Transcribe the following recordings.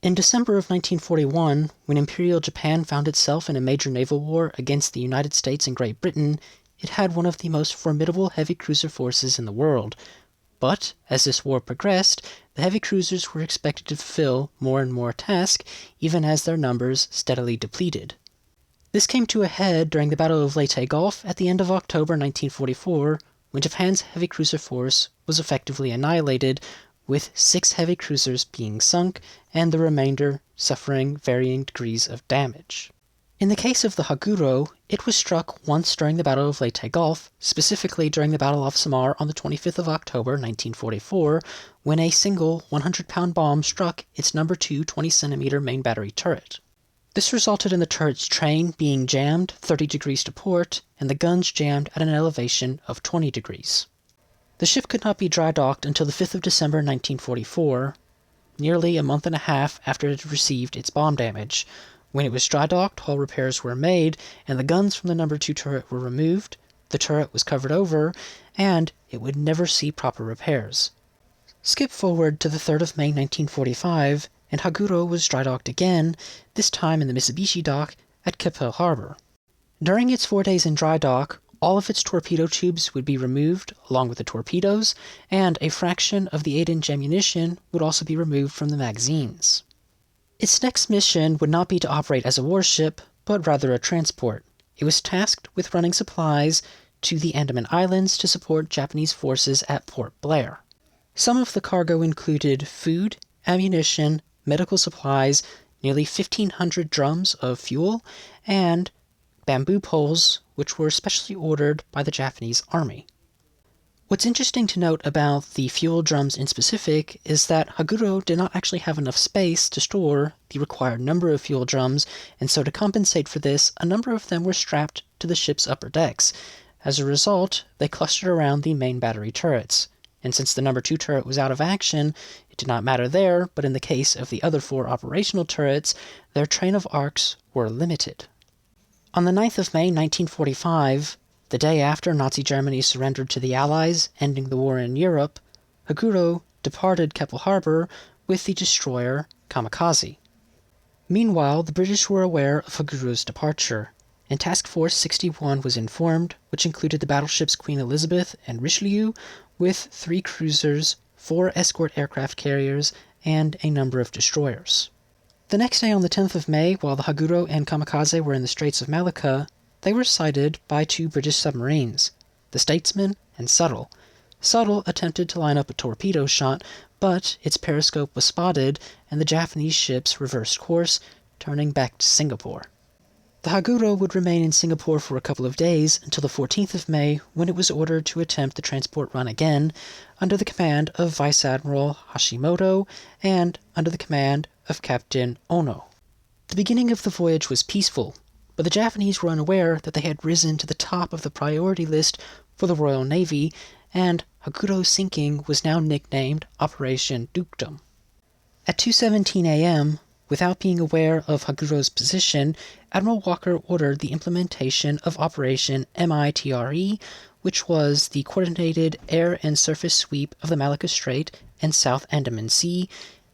In December of 1941, when Imperial Japan found itself in a major naval war against the United States and Great Britain, it had one of the most formidable heavy cruiser forces in the world. But, as this war progressed, the heavy cruisers were expected to fulfill more and more tasks, even as their numbers steadily depleted. This came to a head during the Battle of Leyte Gulf at the end of October 1944, when Japan's heavy cruiser force was effectively annihilated, with 6 heavy cruisers being sunk and the remainder suffering varying degrees of damage. In the case of the Haguro, it was struck once during the Battle of Leyte Gulf, specifically during the Battle of Samar on the 25th of October 1944, when a single 100-pound bomb struck its No. 2 20-centimeter main battery turret. This resulted in the turret's train being jammed 30 degrees to port, and the guns jammed at an elevation of 20 degrees. The ship could not be dry docked until the 5th of December 1944, nearly a month and a half after it had received its bomb damage. When it was dry docked, all repairs were made, and the guns from the No. 2 turret were removed, the turret was covered over, and it would never see proper repairs. Skip forward to the 3rd of May 1945, and Haguro was dry docked again, this time in the Mitsubishi dock at Keppel Harbor. During its 4 days in dry dock, all of its torpedo tubes would be removed, along with the torpedoes, and a fraction of the 8-inch ammunition would also be removed from the magazines. Its next mission would not be to operate as a warship, but rather a transport. It was tasked with running supplies to the Andaman Islands to support Japanese forces at Port Blair. Some of the cargo included food, ammunition, medical supplies, nearly 1,500 drums of fuel, and bamboo poles, which were specially ordered by the Japanese army. What's interesting to note about the fuel drums in specific is that Haguro did not actually have enough space to store the required number of fuel drums, and so to compensate for this, a number of them were strapped to the ship's upper decks. As a result, they clustered around the main battery turrets. And since the No. 2 turret was out of action, it did not matter there, but in the case of the other 4 operational turrets, their train of arcs were limited. On the 9th of May 1945, the day after Nazi Germany surrendered to the Allies, ending the war in Europe, Haguro departed Keppel Harbor with the destroyer Kamikaze. Meanwhile, the British were aware of Haguro's departure, and Task Force 61 was informed, which included the battleships Queen Elizabeth and Richelieu, with 3 cruisers, 4 escort aircraft carriers, and a number of destroyers. The next day on the 10th of May, while the Haguro and Kamikaze were in the Straits of Malacca, they were sighted by 2 British submarines, the Statesman and Subtle. Subtle attempted to line up a torpedo shot, but its periscope was spotted, and the Japanese ships reversed course, turning back to Singapore. The Haguro would remain in Singapore for a couple of days until the 14th of May, when it was ordered to attempt the transport run again, under the command of Vice Admiral Hashimoto and under the command of Captain Ono. The beginning of the voyage was peaceful, but the Japanese were unaware that they had risen to the top of the priority list for the Royal Navy, and Haguro's sinking was now nicknamed Operation Dukum. At 2:17 a.m., without being aware of Haguro's position, Admiral Walker ordered the implementation of Operation MITRE, which was the coordinated air and surface sweep of the Malacca Strait and South Andaman Sea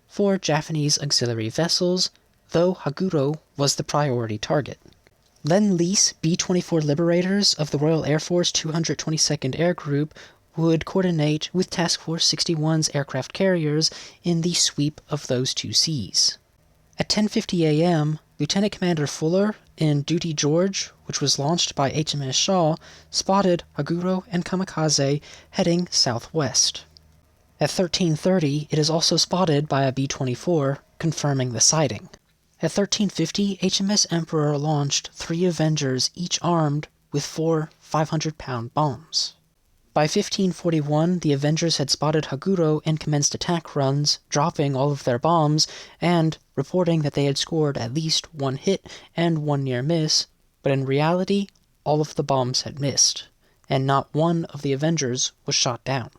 for Japanese auxiliary vessels, though Haguro was the priority target. Lend-Lease B-24 Liberators of the Royal Air Force 222nd Air Group would coordinate with Task Force 61's aircraft carriers in the sweep of those 2 seas. At 10:50 a.m., Lieutenant Commander Fuller in Duty George, which was launched by HMS Shaw, spotted Haguro and Kamikaze heading southwest. At 13:30, it is also spotted by a B-24, confirming the sighting. At 13:50, HMS Emperor launched 3 Avengers, each armed with 4 500-pound bombs. By 1541, the Avengers had spotted Haguro and commenced attack runs, dropping all of their bombs, and reporting that they had scored at least 1 hit and 1 near miss, but in reality, all of the bombs had missed, and not one of the Avengers was shot down.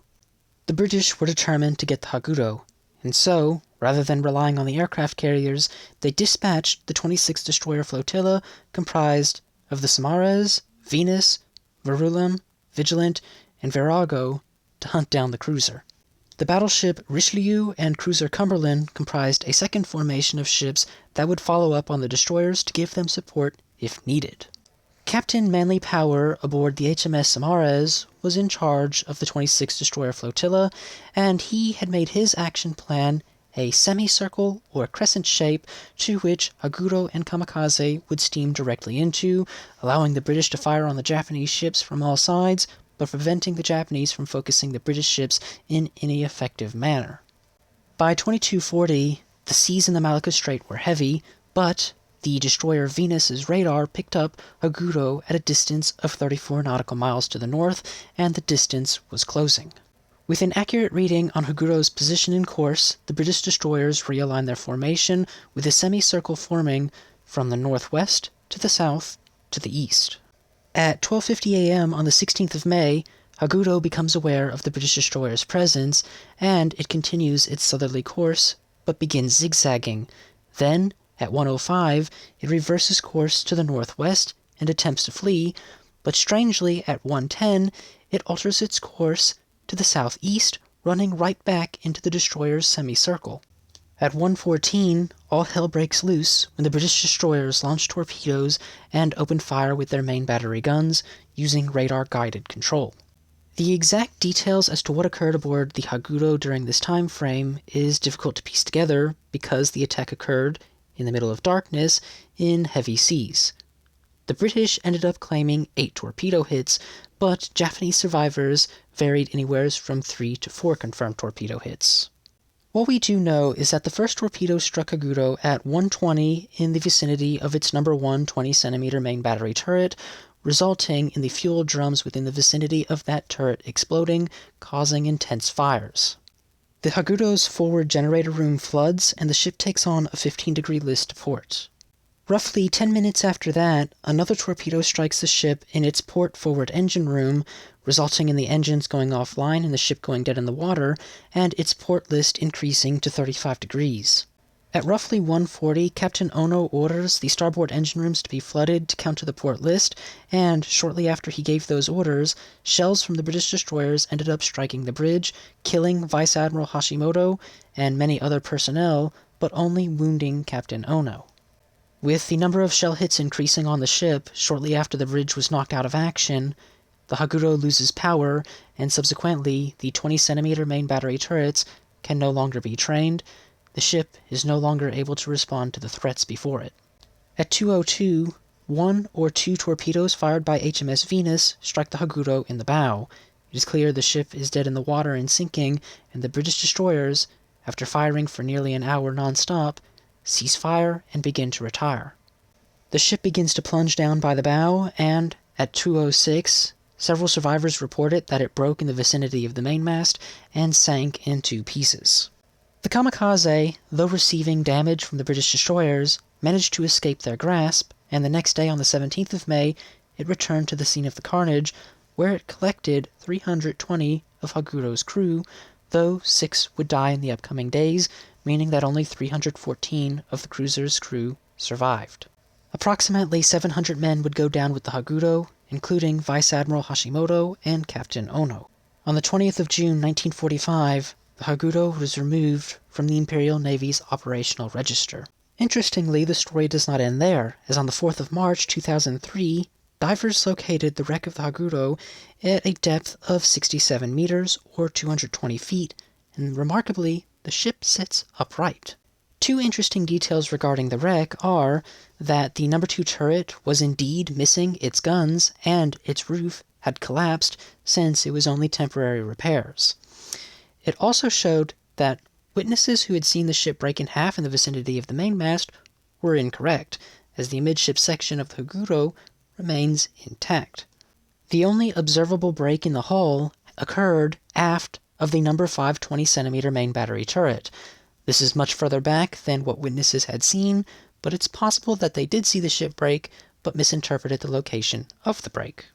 The British were determined to get the Haguro, and so, rather than relying on the aircraft carriers, they dispatched the 26 destroyer flotilla comprised of the Samaras, Venus, Verulam, Vigilant, and Virago to hunt down the cruiser. The battleship Richelieu and cruiser Cumberland comprised a second formation of ships that would follow up on the destroyers to give them support if needed. Captain Manly Power aboard the HMS Saumarez was in charge of the 26th destroyer flotilla, and he had made his action plan a semicircle or crescent shape to which Haguro and Kamikaze would steam directly into, allowing the British to fire on the Japanese ships from all sides, but preventing the Japanese from focusing the British ships in any effective manner. By 2240, the seas in the Malacca Strait were heavy, but the destroyer Venus's radar picked up Haguro at a distance of 34 nautical miles to the north, and the distance was closing. With an accurate reading on Haguro's position and course, the British destroyers realigned their formation, with a semicircle forming from the northwest to the south to the east. At 12:50 a.m. on the 16th of May, Haguro becomes aware of the British destroyer's presence, and it continues its southerly course, but begins zigzagging. Then, at 1:05, it reverses course to the northwest and attempts to flee, but strangely, at 1:10, it alters its course to the southeast, running right back into the destroyer's semicircle. At 1:14, all hell breaks loose when the British destroyers launch torpedoes and open fire with their main battery guns, using radar-guided control. The exact details as to what occurred aboard the Haguro during this time frame is difficult to piece together because the attack occurred in the middle of darkness in heavy seas. The British ended up claiming 8 torpedo hits, but Japanese survivors varied anywhere from 3 to 4 confirmed torpedo hits. What we do know is that the first torpedo struck Haguro at 1:20 in the vicinity of its number 1 20-centimeter main battery turret, resulting in the fuel drums within the vicinity of that turret exploding, causing intense fires. The Haguro's forward generator room floods, and the ship takes on a 15-degree list to port. Roughly 10 minutes after that, another torpedo strikes the ship in its port forward engine room, resulting in the engines going offline and the ship going dead in the water, and its port list increasing to 35 degrees. At roughly 1:40, Captain Ono orders the starboard engine rooms to be flooded to counter the port list, and shortly after he gave those orders, shells from the British destroyers ended up striking the bridge, killing Vice Admiral Hashimoto and many other personnel, but only wounding Captain Ono. With the number of shell hits increasing on the ship shortly after the bridge was knocked out of action, the Haguro loses power, and subsequently the 20-centimeter main battery turrets can no longer be trained. The ship is no longer able to respond to the threats before it. At 2:02, 1 or 2 torpedoes fired by HMS Venus strike the Haguro in the bow. It is clear the ship is dead in the water and sinking, and the British destroyers, after firing for nearly an hour non-stop, cease fire and begin to retire. The ship begins to plunge down by the bow, and at 2:06, several survivors reported that it broke in the vicinity of the mainmast and sank in 2 pieces. The Kamikaze, though receiving damage from the British destroyers, managed to escape their grasp, and the next day on the 17th of May, it returned to the scene of the carnage, where it collected 320 of Haguro's crew, though 6 would die in the upcoming days, meaning that only 314 of the cruiser's crew survived. Approximately 700 men would go down with the Haguro, including Vice Admiral Hashimoto and Captain Ono. On the 20th of June 1945, the Haguro was removed from the Imperial Navy's operational register. Interestingly, the story does not end there, as on the 4th of March 2003, divers located the wreck of the Haguro at a depth of 67 meters or 220 feet, and remarkably, the ship sits upright. 2 interesting details regarding the wreck are that the number 2 turret was indeed missing its guns, and its roof had collapsed since it was only temporary repairs. It also showed that witnesses who had seen the ship break in half in the vicinity of the mainmast were incorrect, as the midship section of the Haguro remains intact. The only observable break in the hull occurred aft of the number 5 20-centimeter main battery turret. This is much further back than what witnesses had seen, but it's possible that they did see the ship break, but misinterpreted the location of the break.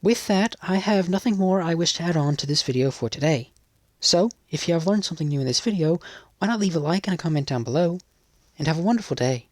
With that, I have nothing more I wish to add on to this video for today. So, if you have learned something new in this video, why not leave a like and a comment down below, and have a wonderful day.